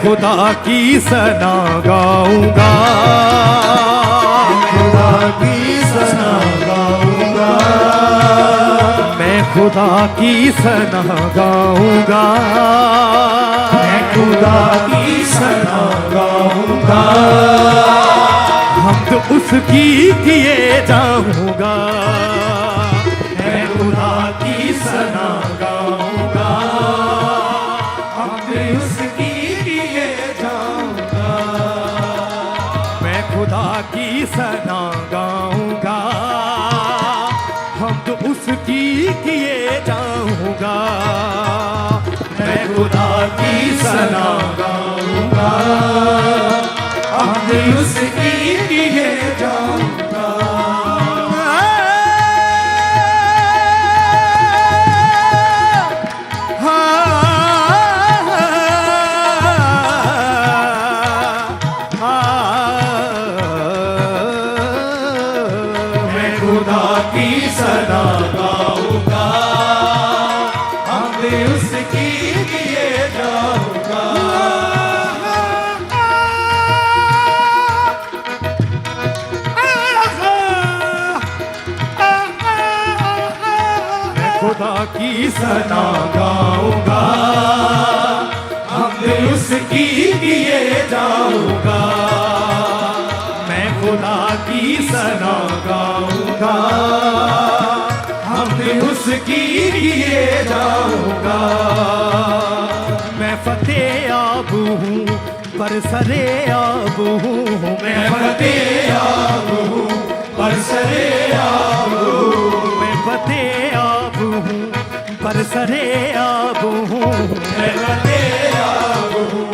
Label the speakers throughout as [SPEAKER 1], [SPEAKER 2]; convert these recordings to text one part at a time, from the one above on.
[SPEAKER 1] खुदा की सना गाऊंगा,
[SPEAKER 2] खुदा की सना गाऊंगा,
[SPEAKER 1] मैं खुदा की सना गाऊंगा,
[SPEAKER 2] मैं खुदा की सना गाऊंगा,
[SPEAKER 1] हम तो उसकी किए जाऊंगा,
[SPEAKER 2] मैं खुदा की सना गाऊंगा, हम तो उसकी किए जाऊंगा,
[SPEAKER 1] मैं खुदा की सना गाऊंगा, हम तो उसकी किए जाऊंगा,
[SPEAKER 2] मैं खुदा की सना गाऊंगा, हम तो उसकी किए जाऊंगा। खुदा की सना गाऊंगा, हम भी उसकी किए जाऊंगा,
[SPEAKER 1] मैं खुदा की
[SPEAKER 2] सना गाऊंगा, हम भी उसकी किए जाऊंगा, मैं खुदा की सना गाऊंगा, हम भी उसकी किए जाऊंगा,
[SPEAKER 1] मैं फतेह आब हूँ पर सरे आब हूँ,
[SPEAKER 2] मैं फतेह आब हूँ पर सरे आब हूँ,
[SPEAKER 1] मैं फतेह आब हूँ पर सरे आब हूँ,
[SPEAKER 2] मैं फतेह आब हूँ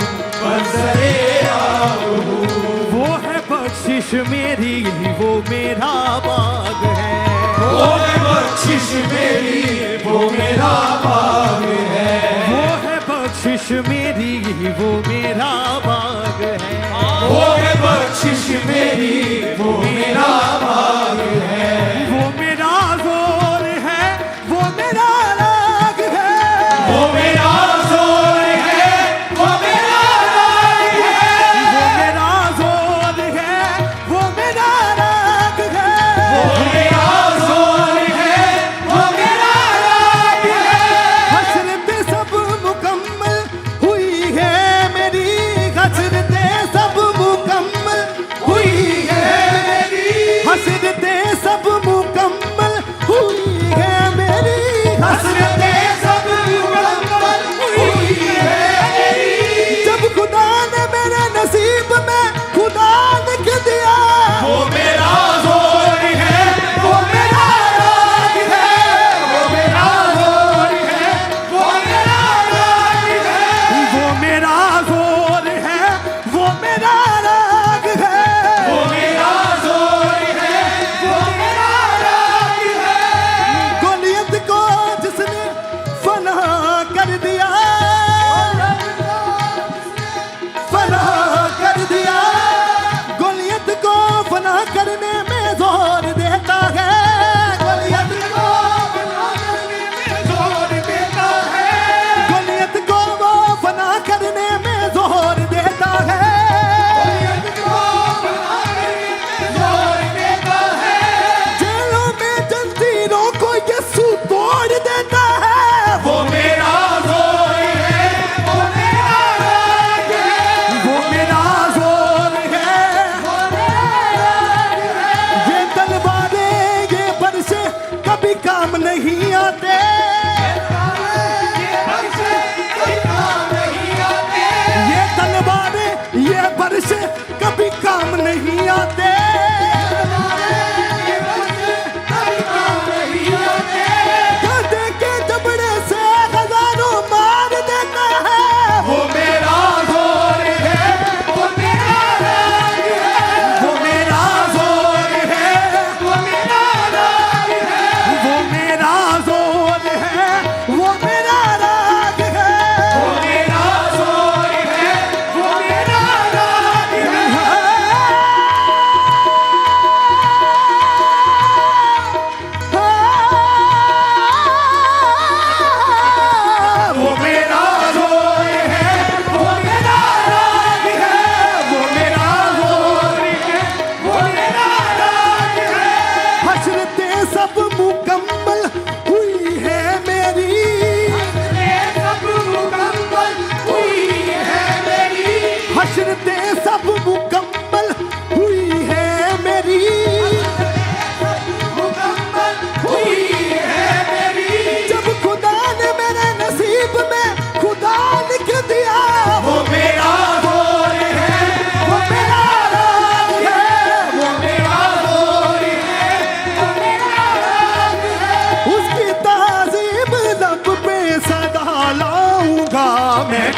[SPEAKER 2] पर सरे आब हूँ,
[SPEAKER 1] वो है बख्शिश मेरी वो मेरा बाग है,
[SPEAKER 2] वो है बख्शिश मेरी वो मेरा बाग है,
[SPEAKER 1] वो है बख्शिश मेरी वो मेरा बाग है,
[SPEAKER 2] वो है बख्शिश मेरी वो मेरा बाग है,
[SPEAKER 1] वो मेरा जोर है वो मेरा राग है,
[SPEAKER 2] वो मेरा जोर है वो मेरा राग है,
[SPEAKER 1] वो मेरा जोर है वो मेरा राग है,
[SPEAKER 2] वो मेरा जोर है वो मेरा राग है,
[SPEAKER 1] हसरतें सब मुकम्मल हुई है मेरी, हसरतें सब मुकम्मल
[SPEAKER 2] हुई है मेरी,
[SPEAKER 1] हसरतें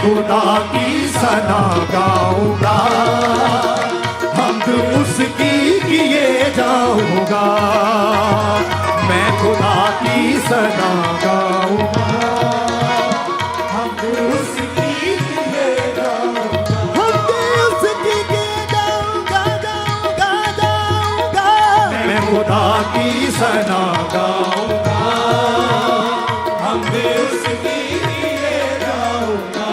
[SPEAKER 2] खुदा की सना गाऊंगा, हमद उसकी किए जाऊंगा। मैं खुदा की सना गाऊंगा, हमद उसकी किए जाऊंगा।
[SPEAKER 1] हमद उसकी किए जाऊंगा, जाऊंगा, जाऊंगा।
[SPEAKER 2] मैं खुदा की सना गाऊंगा, हमद उसकी किए जाऊंगा।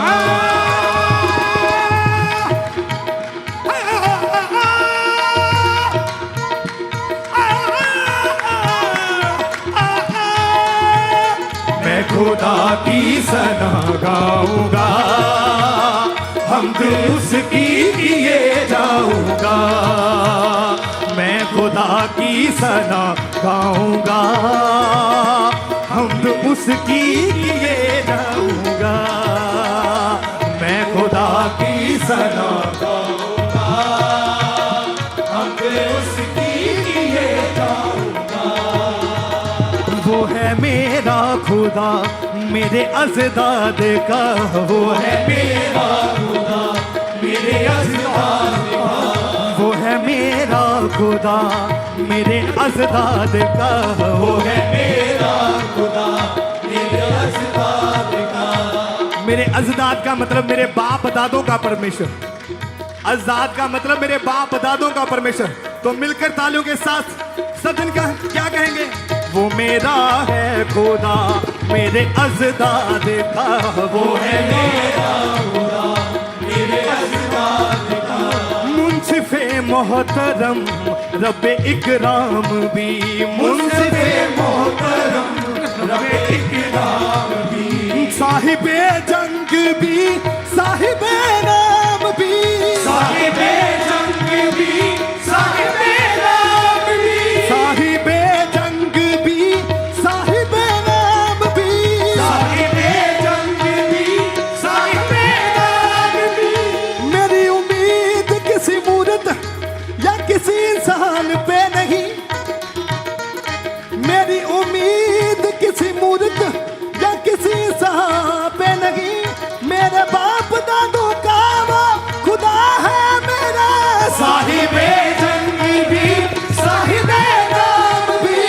[SPEAKER 2] मैं खुदा की सना गाऊंगा, हमद उसकी किए जाऊंगा। मैं खुदा की सना गाऊंगा, हमद उसकी किए जाऊंगा। मैं खुदा की सना गाऊंगा, हमद उसकी किए जाऊंगा।
[SPEAKER 1] वो है मेरा खुदा मेरे अज़दाद का, वो है
[SPEAKER 2] मेरा खुदा मेरे अज़दाद का,
[SPEAKER 1] वो है मेरा खुदा मेरे अज़दाद का, वो है
[SPEAKER 2] मेरा खुदा मेरे अज़दाद का।
[SPEAKER 1] मेरे अज़दाद का मतलब मेरे बाप दादों का परमेश्वर। अज़दाद का मतलब मेरे बाप दादों का परमेश्वर। तो मिलकर तालियों के साथ सदन का क्या कहेंगे? वो मेरा है खुदा मेरे अज़दाद का, वो है
[SPEAKER 2] मेरा खुदा मेरे अज़दाद का।
[SPEAKER 1] मुंसिफ़े मोहतरम रब्बे इकराम भी,
[SPEAKER 2] मुंसिफ़े मोहतरम रब्बे इकराम भी,
[SPEAKER 1] साहिबे जंग भी, साहिबे नाम भी,
[SPEAKER 2] साहिबे जंग भी, साहिबे नाम भी,
[SPEAKER 1] साहिबे जंग भी, साहिबे नाम भी,
[SPEAKER 2] साहिबे जंग भी, साहिबे नाम भी।
[SPEAKER 1] मेरी उम्मीद किसी मूरत या किसी इंसान पे नहीं, मेरी उम्मीद किसी मूरत या किसी इंसान पे नहीं। मेरे बाप दादों का वो खुदा है मेरा,
[SPEAKER 2] साहिबे जंग भी, साहिबे नाम भी,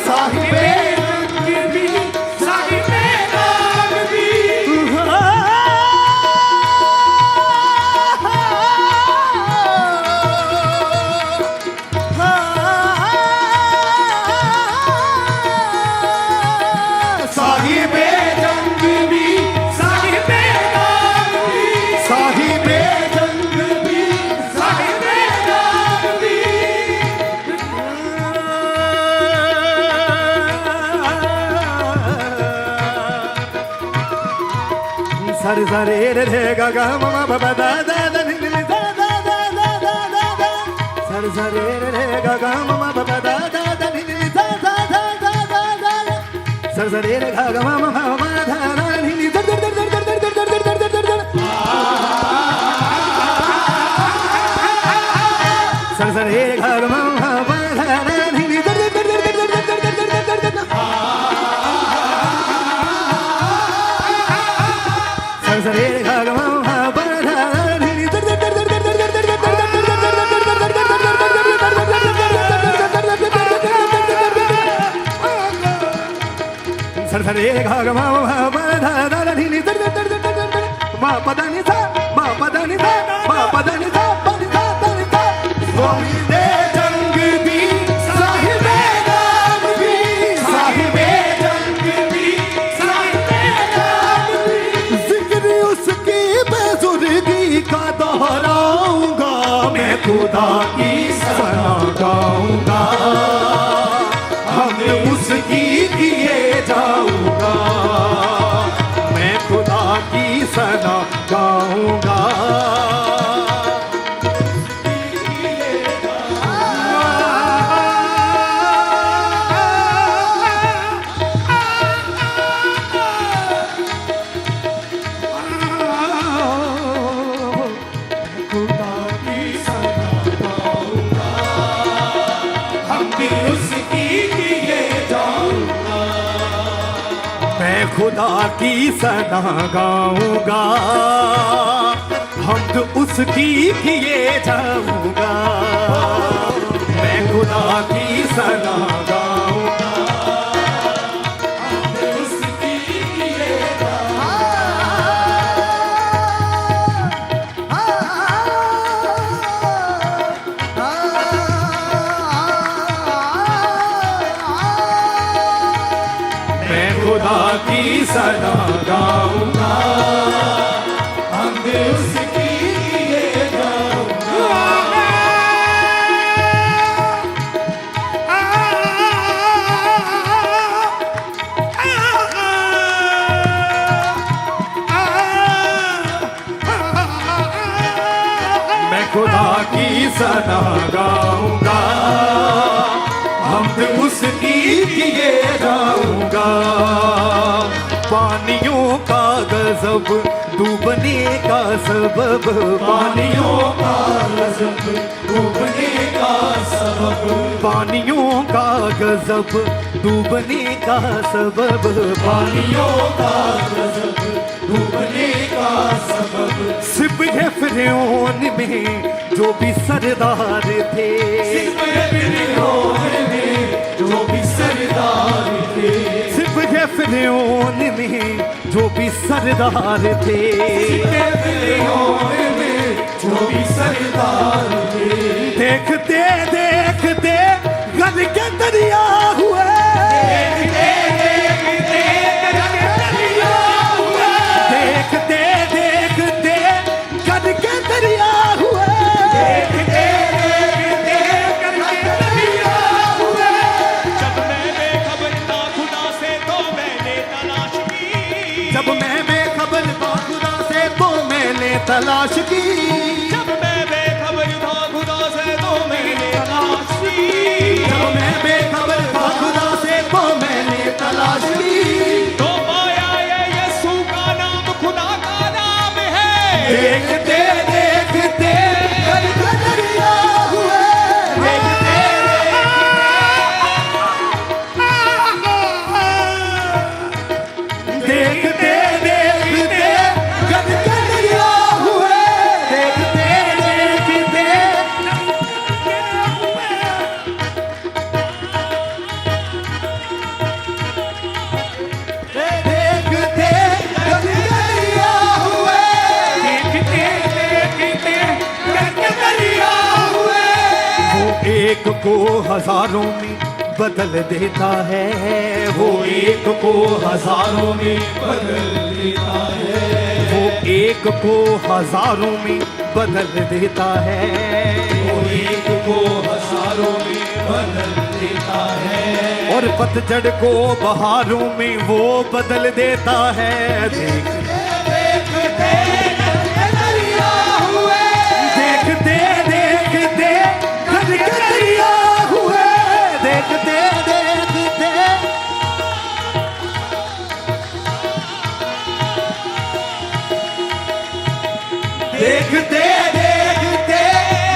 [SPEAKER 2] साहिबे जंग भी, साहिबे नाम भी। साहिबे जंग भी, साहिबे नाम भी, साहिबे जंग भी, साहिबे नाम भी।
[SPEAKER 1] सर सरे रे रे गा गा मा मा दा दा दा दा नि नि दा दा दा दा दा दा दा, सर सरे रे रे गा गा मा मा दा दा दा दा नि नि दा दा दा दा दा दा, सर सरे रे गा गा मा मा मा दा दा नि नि दर दर दर दर दर दर दर दर दर दर दर, सर सरे रे गा गा मा मा दा दा नि नि दर दर दर दर दर दर दर दर दर दर, सर सरे रे गा गा मा मा दा नि नि दर दर दर दर दर दर दर दर दर सर सरे गा गा मा मा दा दा नि नि दर दर दर दर दर दर, मा पदा नि सा, मा पदा नि सा, मा पदा नि सा, पा नि सा दा नि सा।
[SPEAKER 2] साहिबे जंग भी, साहिबे नाम भी, साहिबे जंग भी, साहिबे नाम भी।
[SPEAKER 1] जिक्र उसकी बेजुर्गी का दोहराऊंगा, मैं
[SPEAKER 2] खुदा की सना गाऊंगा, हमद उसकी किए जाऊंगा।
[SPEAKER 1] मैं खुदा की सना गाऊंगा।
[SPEAKER 2] खुदा की सना गाऊंगा, हमद उसकी किए जाऊंगा।
[SPEAKER 1] मैं खुदा की सना गाऊंगा, हमद उसकी किए जाऊंगा, मैं खुदा की सना गाऊंगा,
[SPEAKER 2] हमद उसकी किए
[SPEAKER 1] मैं खुदा की सना गाऊंगा,
[SPEAKER 2] हमद उसकी किए जाऊंगा।
[SPEAKER 1] मैं खुदा की सना गाऊंगा, हमद उसकी किए जाऊंगा। पानियों का गजब डूबने का सबब,
[SPEAKER 2] पानियों का गजब डूबने का सबब,
[SPEAKER 1] पानियों का गजब डूबने का सबब,
[SPEAKER 2] पानियों का गजब डूबने का सबब।
[SPEAKER 1] सिब है फिरौन में जो भी सरदार थे,
[SPEAKER 2] सिर्फ फिरौन में जो भी सरदार थे,
[SPEAKER 1] सिब है फिरौन में जो भी सरदार थे,
[SPEAKER 2] सिर्फ फिरौन में जो भी सरदार थे।
[SPEAKER 1] देखते देखते गद के दरिया हुए,
[SPEAKER 2] देखते देखते गद के दरिया हुए,
[SPEAKER 1] देखते देखते गद के दरिया हुए,
[SPEAKER 2] देखते देखते गद के दरिया हुए।
[SPEAKER 3] जब मैं बेखबर था खुदा से तो मैंने तलाश की,
[SPEAKER 1] जब मैं बेखबर था खुदा से तो मैंने तलाश की,
[SPEAKER 3] जब मैं बेखबर था खुदा से तो मैंने तलाश की,
[SPEAKER 1] जब मैं बेखबर था खुदा से तो मैंने तलाश की,
[SPEAKER 3] तो पाया ये यीशु का नाम खुदा का नाम है।
[SPEAKER 1] देखते देखते गद के दरिया हुए, देखते देखते देखते गद के दरिया हुए, देखते देखते देखते गद के दरिया हुए, देखते देखते गद के दरिया हुए। वो एक को हजारों में बदल देता है, वो एक को हजारों में
[SPEAKER 2] बदल देता है,
[SPEAKER 1] वो एक को हजारों में बदल देता है,
[SPEAKER 2] वो एक को हजारों में बदल देता है।
[SPEAKER 1] और पतझड़ को बहारों में वो बदल देता है। देखते
[SPEAKER 2] देखते गद के दरिया हुए,
[SPEAKER 1] देखते देखते गद के दरिया हुए, देखते देखते देखते देखते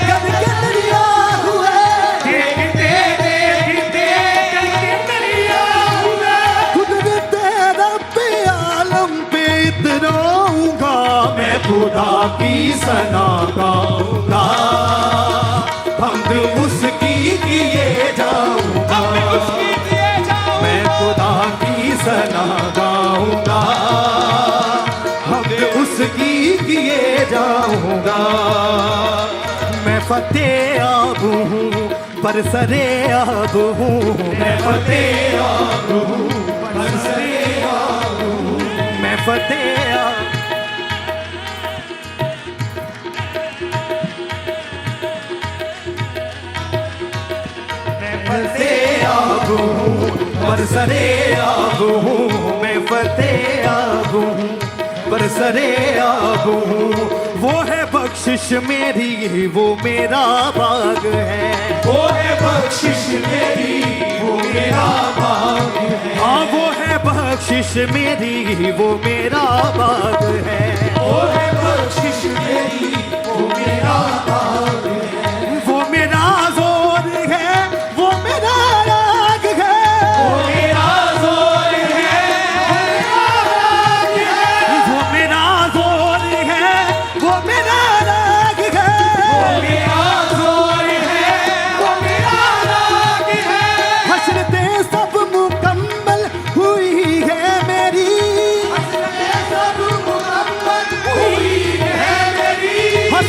[SPEAKER 1] गद के दरिया हुए, देखते देखते गद के दरिया हुए। कुदरत रब्बे आलम पे इतराऊंगा, मैं खुदा की सना गाऊंगा, हमद उसकी किए जाऊंगा,
[SPEAKER 3] मैं उसकी किए जाऊंगा,
[SPEAKER 1] मैं खुदा की सना गाऊंगा, हमद उसकी किए जाऊंगा। मैं फतेह आब हूँ बरसरे आब हूँ, मैं फतेह आब हूँ बरसरे आब हूँ, मैं फतेह आब फतेह आब हूँ बरसरे आब हूँ, मैं फतेह आब हूँ बरसरे आब हूँ। वो है बख्शिश मेरी, वो मेरा बाग है,
[SPEAKER 2] वो है बख्शिश मेरी, वो मेरा बाग है।
[SPEAKER 1] हाँ वो है बख्शिश मेरी, वो मेरा बाग है,
[SPEAKER 2] वो है बख्शिश मेरी, वो मेरा बाग है।
[SPEAKER 1] वो मेरा जोर है, वो मेरा राग है,
[SPEAKER 2] वो मेरा जोर है,
[SPEAKER 1] वो मेरा जोर है, वो मेरा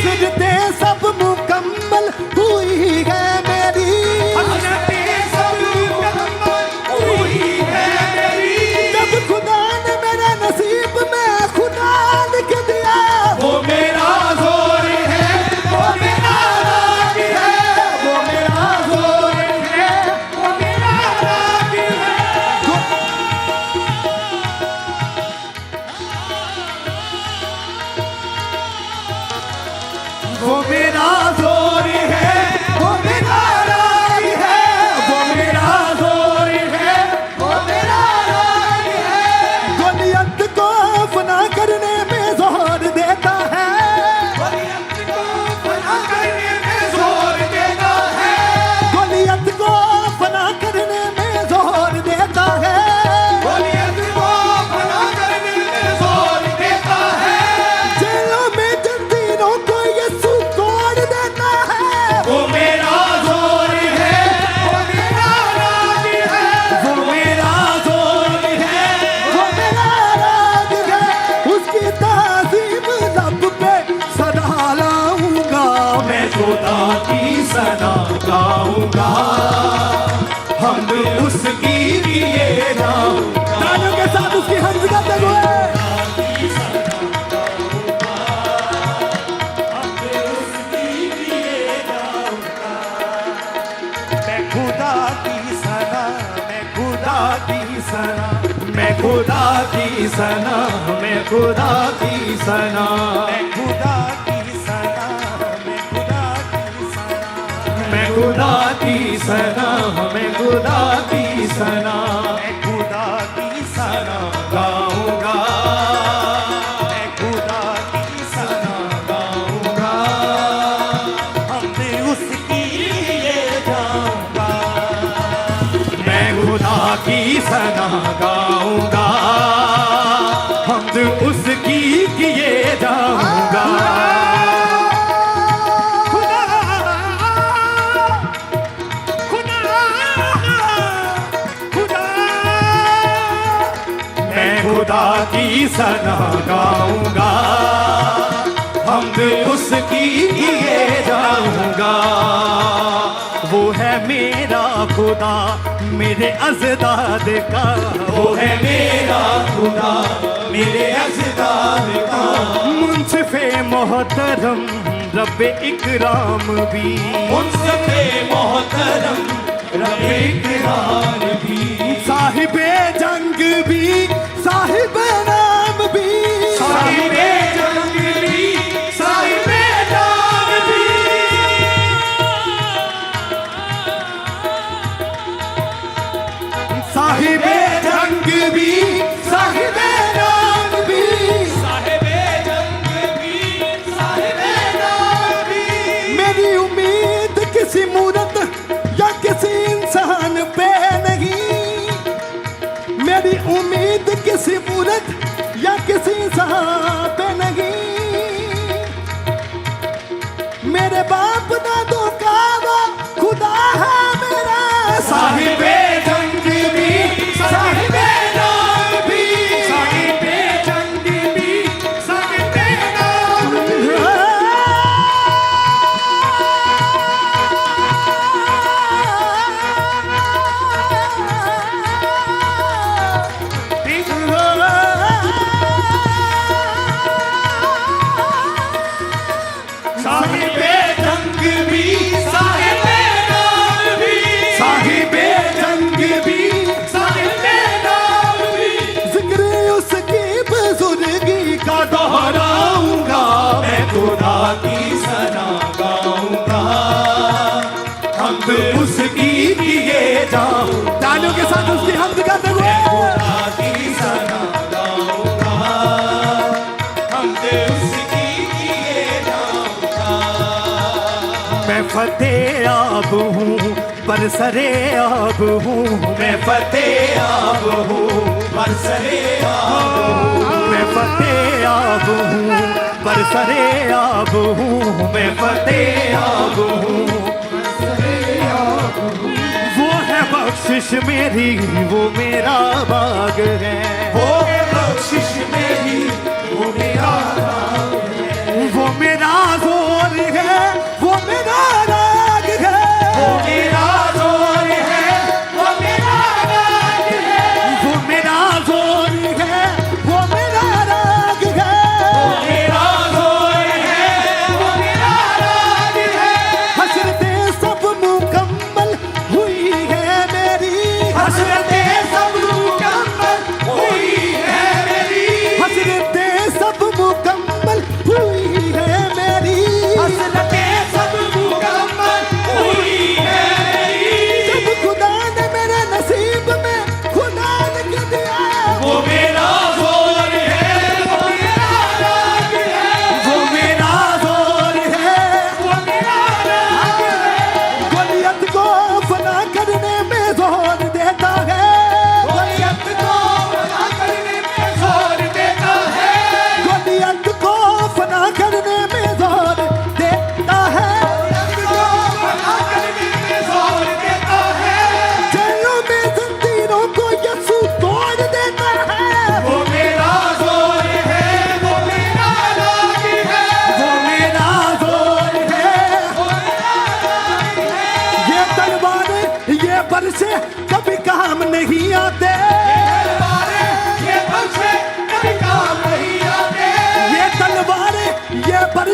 [SPEAKER 1] हसरतें सब मुकम्मल हुई है मेरी,
[SPEAKER 2] हसरतें सब मुकम्मल हुई है मेरी।
[SPEAKER 1] जब खुदा ने मेरे नसीब में खुदा लिख दिया,
[SPEAKER 2] वो मेरा जोर है, वो मेरा राग है, वो मेरा जोर है, वो मेरा राग है। वो मेरा जोर है, वो मेरा राग है, वो मेरा जोर है, वो मेरा राग है।
[SPEAKER 1] गोलियत को फना करने में जोर देता है,
[SPEAKER 2] गोलियत को फना करने में जोर देता है,
[SPEAKER 1] गोलियत को फना करने में जोर देता है,
[SPEAKER 2] गोलियत को फना करने में जोर देता है।
[SPEAKER 1] जेलों में जंजीरों को यीशु तोड़ देता है,
[SPEAKER 2] वो मेरा जोर है, वो मेरा राग है, वो मेरा जोर है,
[SPEAKER 1] वो मेरा राग है। उसकी ताज़ीम लब पे सदा लाऊंगा,
[SPEAKER 2] मैं खुदा की सना गाऊंगा, हम उसकी लिए जाऊंगा।
[SPEAKER 1] तालियों के साथ उसकी हंस गाते हुए
[SPEAKER 2] मैं खुदा की सना, मैं खुदा की सना, मैं खुदा की सना, मैं खुदा की सना, मैं खुदा की सना, मैं खुदा की सना, मैं खुदा की सना, मैं खुदा की सना, मैं खुदा की सना गाऊंगा, मैं खुदा की सना गाऊंगा, हम उसकी लिए जाऊंगा। मैं खुदा की सना गाऊंगा, हम उसकी किए जाऊंगा। खुदा, खुदा, खुदा, मैं खुदा की सना गाऊंगा, हम उसकी किए जाऊंगा। वो है मेरा खुदा मेरे अज़दाद का, वो है मेरा खुदा मेरे अज़दाद का। मुंसिफ़े मोहतरम रब्बे इकराम भी, मुंसिफ़े मोहतरम रब्बे इकराम भी, साहिबे जंग भी, साहिबे नाम भी, साहिबे जंग भी, साहिबे नाम भी, साहिबे जंग भी, साहिबे नाम भी, साहिबे जंग भी, साहिबे नाम भी।
[SPEAKER 1] मेरी उम्मीद किसी मूरत या किसी इंसान पे नहीं, मेरी उम्मीद किसी मूरत या किसी इंसान पे नहीं, मेरे बाप दादों का वो खुदा है मेरा,
[SPEAKER 2] साहिबे जंग भी, साहिबे नाम भी, साहिबे जंग भी, साहिबे नाम भी। साहिबे जंग भी, साहिबे नाम भी, साहिबे जंग भी, साहिबे नाम भी।
[SPEAKER 1] जिक्र उसकी बुजुर्गी का
[SPEAKER 2] दोहराऊंगा, मैं खुदा की सना गाऊंगा, हम उसकी किए जाऊं।
[SPEAKER 1] तालियों के साथ उसकी हम्द करते हुए
[SPEAKER 2] खुदा की सना गाऊंगा, हम उसकी किए जाऊंगा। मैं फतेह आब हूँ बरसरे आब हूँ, मैं फतेह आब हूँ बरसरे आब हूँ, मैं फतेह आब हूँ बरसरे आब हूँ, मैं फतेह आब हूँ बरसरे आब हूँ। वो है बख्शिश मेरी, वो मेरा बाग है, वो है बख्शिश मेरी, वो मेरा बाग है, वो मेरा जोर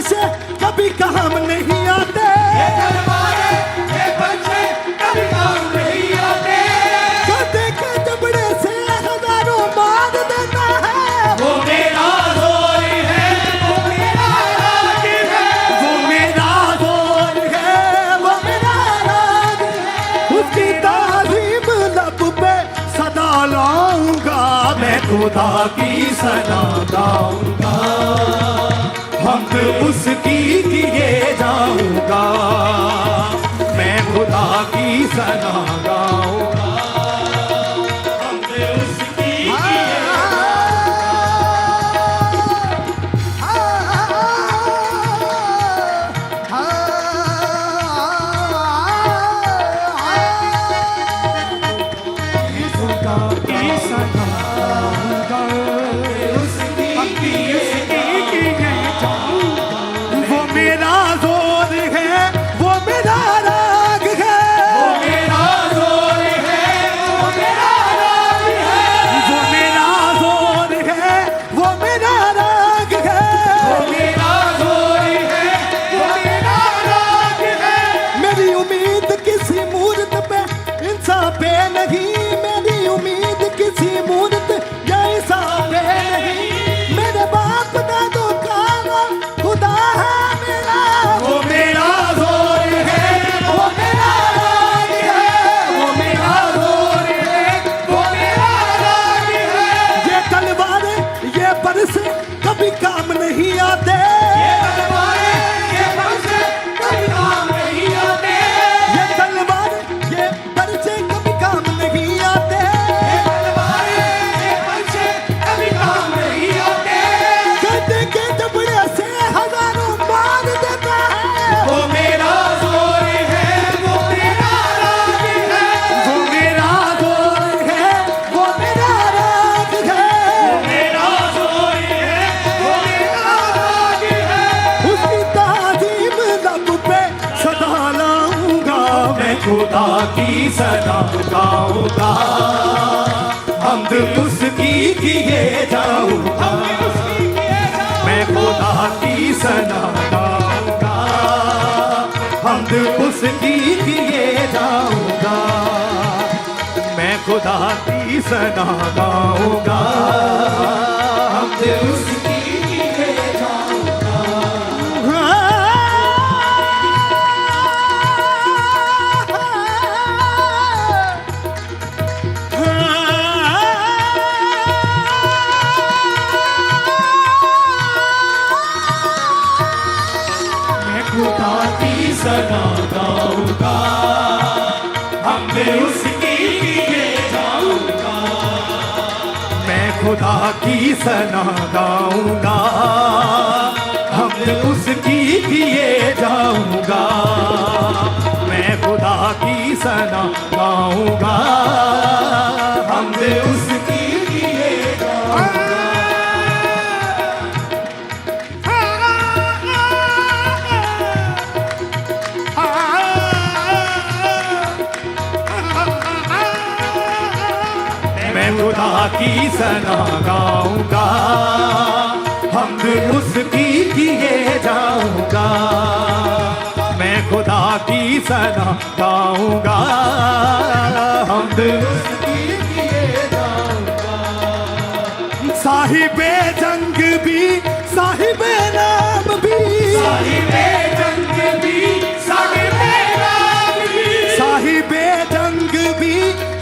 [SPEAKER 1] बरसे कभी काम नहीं आते,
[SPEAKER 2] ये तलवारें ये बच्चे कभी काम नहीं आते।
[SPEAKER 1] गधे के जबड़े से हजारों मार देता है।
[SPEAKER 2] वो मेरा जोर है, वो मेरा राज है,
[SPEAKER 1] वो मेरा जोर है, वो मेरा राज है। उसकी तारीफ लब पे सदा लाऊंगा, मैं खुदा की सना गाऊंगा, हमद उसकी किए जाऊंगा, मैं खुदा की सना गाऊंगा, हमद उसकी किए वो मेरा जोर है, वो मेरा राग है,
[SPEAKER 2] वो मेरा जोर है, वो मेरा राज है,
[SPEAKER 1] वो मेरा जोर है, वो मेरा राग है।
[SPEAKER 2] वो मेरा जोर है, वो मेरा राज है।
[SPEAKER 1] मेरी उम्मीद किसी मूर्त पे इंसान पे नहीं, मेरी उम्मीद किसी मूर्त या इंसान पे नहीं, मेरे बाप दादों का खुदा है मेरा।
[SPEAKER 2] वो मेरा जोर है, वो मेरा राज है, वो मेरा जोर है, वो मेरा राज है।
[SPEAKER 1] ये तलवारें ये बरसे कभी काम नहीं आते,
[SPEAKER 2] ये तलवारें ये बरसे कभी काम नहीं आते।
[SPEAKER 1] ये तलवारें ये बरसे कभी काम नहीं आते,
[SPEAKER 2] ये तलवारें ये बरसे कभी काम नहीं आते।
[SPEAKER 1] गधे के जबड़े से हजारों मार देता है।
[SPEAKER 2] वो मेरा जोर है, वो मेरा राज है,
[SPEAKER 1] वो मेरा जोर है, वो मेरा राग है।
[SPEAKER 2] मेरा जोर है, वो मेरा राज है।
[SPEAKER 1] उसकी तारीफ लब पे सदा लाऊंगा, मैं खुदा की सदा गाऊंगा, हमद उसकी किए जाऊंगा, मैं खुदा की सना गाऊंगा, हमद उसकी किए जाऊंगा, मैं खुदा की सना गाऊंगा, हमद उसकी किए जाऊंगा। मैं खुदा की सना गाऊंगा, हमने उसकी किए जाऊंगा, मैं खुदा की सना गाऊंगा, हमने उसकी किए जाऊंगा, मैं खुदा की सना गाऊंगा, हमने उसकी किए जाऊंगा। मैं खुदा की सना गाऊंगा, हमद उसकी किए जाऊंगा, मैं खुदा की सना गाऊंगा, हमद उसकी किए जाऊंगा। साहिबे जंग भी साहिबे नाम भी,
[SPEAKER 2] साहिबे जंग भी, साहिबे नाम भी,
[SPEAKER 1] साहिबे जंग भी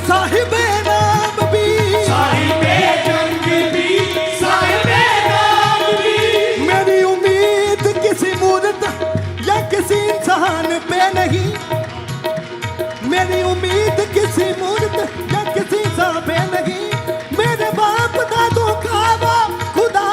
[SPEAKER 1] साहिबे नाम भी,
[SPEAKER 2] साहिबे जंग भी, साहिबे नाम भी।
[SPEAKER 1] मेरी उम्मीद किसी मूर्त या किसी इंसान पे नहीं, मेरी उम्मीद किसी मूर्त या किसी इंसान पे नहीं, मेरे बाप दादों का वो खुदा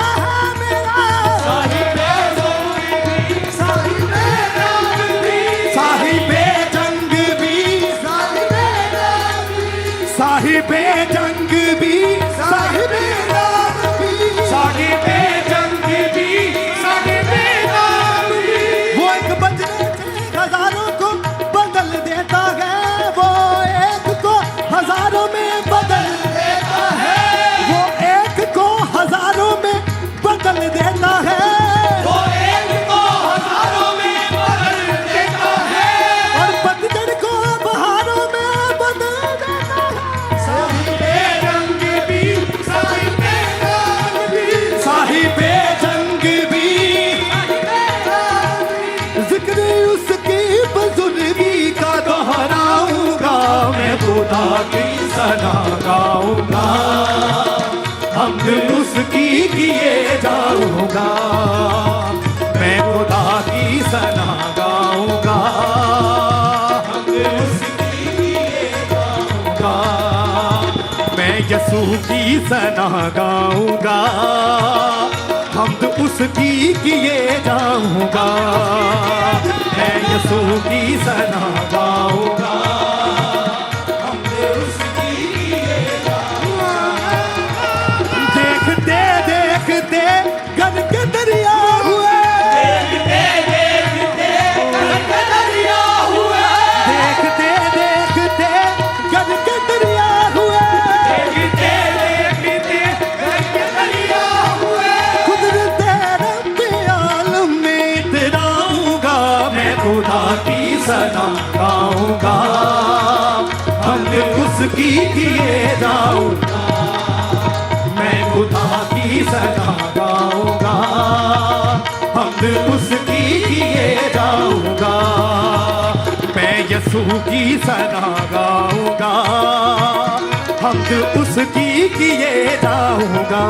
[SPEAKER 2] सना गाऊंगा, हमद उसकी किए जाऊंगा, मैं खुदा की सना गाऊंगा, हमद उसकी किए जाऊंगा, मैं यसू की सना गाऊंगा, हमद उसकी किए जाऊंगा, मैं यसू की सना गाऊंगा, हमद उसकी किए जाऊंगा।
[SPEAKER 1] देखते देखते गन के दरिया हुए,
[SPEAKER 2] देखते देखते गगन के दरिया हुए,
[SPEAKER 1] देखते देखते गन के दरिया हुए,
[SPEAKER 2] देखते देखते गगन के दरिया हुए,
[SPEAKER 1] कुदरत रब्बे आलम में इतराऊंगा,
[SPEAKER 2] मैं खुदा की सना गाऊंगा, हमद उसकी किए जाऊंगा, मैं खुदा की सना गाऊंगा, हमद उसकी किए जाऊंगा, मैं यसू की सना गाऊंगा, हमद उसकी किए जाऊंगा,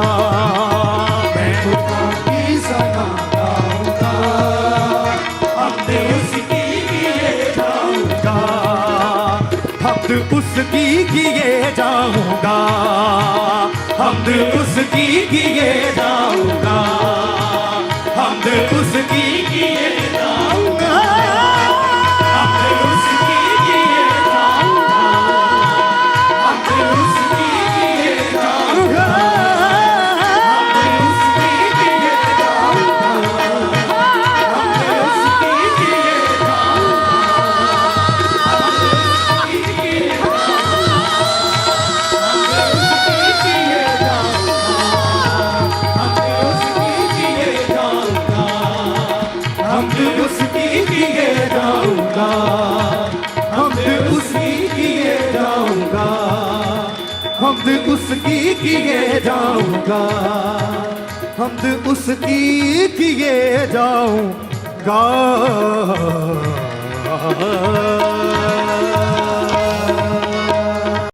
[SPEAKER 2] मैं खुदा की सना गाऊंगा, हमद उसकी किए जाऊंगा, हमद उसकी किए जाऊंगा, हमद उसकी किए जाऊंगा, हमद उसकी किए जाऊंगा, हमद उसकी किए जाऊंगा, हमद उसकी किए जाऊंगा, हमद उसकी किए जाऊंगा, हमद उसकी किए हमद उसकी किए जाऊंगा, हमद उसकी किए जाऊंगा, हमद उसकी किए जाऊंगा,
[SPEAKER 1] हमद उसकी किए जाऊंगा।